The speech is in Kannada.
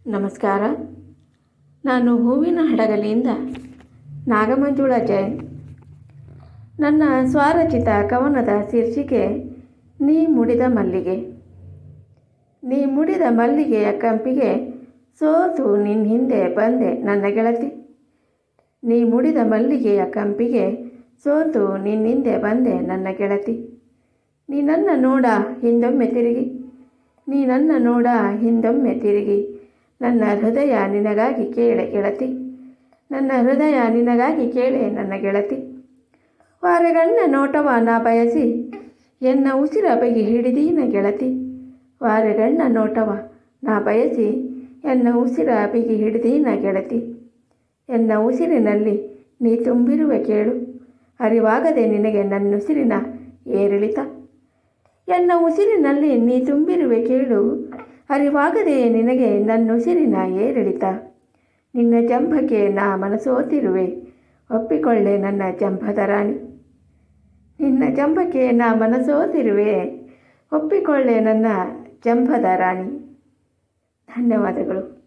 ನಮಸ್ಕಾರ. ನಾನು ಹೂವಿನ ಹಡಗಲಿಯಿಂದ ನಾಗಮಂಜುಳಾ ಜೈನ್. ನನ್ನ ಸ್ವರಚಿತ ಕವನದ ಶೀರ್ಷಿಕೆ ನೀ ಮುಡಿದ ಮಲ್ಲಿಗೆ. ನೀ ಮುಡಿದ ಮಲ್ಲಿಗೆಯ ಕಂಪಿಗೆ ಸೋತು ನಿನ್ನ ಹಿಂದೆ ಬಂದೆ ನನ್ನ ಗೆಳತಿ. ನೀ ಮುಡಿದ ಮಲ್ಲಿಗೆಯ ಕಂಪಿಗೆ ಸೋತು ನಿನ್ನ ಹಿಂದೆ ಬಂದೆ ನನ್ನ ಗೆಳತಿ. ನೀ ನನ್ನ ನೋಡ ಹಿಂದೊಮ್ಮೆ ತಿರುಗಿ, ನೀ ನನ್ನ ನೋಡ ಹಿಂದೊಮ್ಮೆ ತಿರುಗಿ, ನನ್ನ ಹೃದಯ ನಿನಗಾಗಿ ಕೇಳೆ ಗೆಳತಿ, ನನ್ನ ಹೃದಯ ನಿನಗಾಗಿ ಕೇಳೆ ನನ್ನ ಗೆಳತಿ. ವಾರೆಗಣ್ಣ ನೋಟವ ನಾ ಬಯಸಿ ಎನ್ನ ಉಸಿರ ಬಗೆ ಹಿಡಿದೀನ ಗೆಳತಿ. ವಾರೆಗಣ್ಣ ನೋಟವ ನಾ ಬಯಸಿ ಎನ್ನ ಉಸಿರ ಬಿಗಿ ಹಿಡಿದೀನ ಗೆಳತಿ. ಎನ್ನ ಉಸಿರಿನಲ್ಲಿ ನೀ ತುಂಬಿರುವೆ ಕೇಳು, ಅರಿವಾಗದೆ ನಿನಗೆ ನನ್ನುಸಿರಿನ ಏರಿಳಿತ. ಎನ್ನ ಉಸಿರಿನಲ್ಲಿ ನೀ ತುಂಬಿರುವೆ ಕೇಳು, ಅರಿವಾಗದೆ ನಿನಗೆ ನನ್ನುಸಿರಿನ ಏರಿಳಿತ. ನಿನ್ನ ಜಂಭಕ್ಕೆ ನಾ ಮನಸೋತಿರುವೆ, ಒಪ್ಪಿಕೊಳ್ಳೆ ನನ್ನ ಜಂಭದ ರಾಣಿ. ನಿನ್ನ ಜಂಭಕ್ಕೆ ನಾ ಮನಸೋತಿರುವೆ, ಒಪ್ಪಿಕೊಳ್ಳೆ ನನ್ನ ಜಂಭದ ರಾಣಿ. ಧನ್ಯವಾದಗಳು.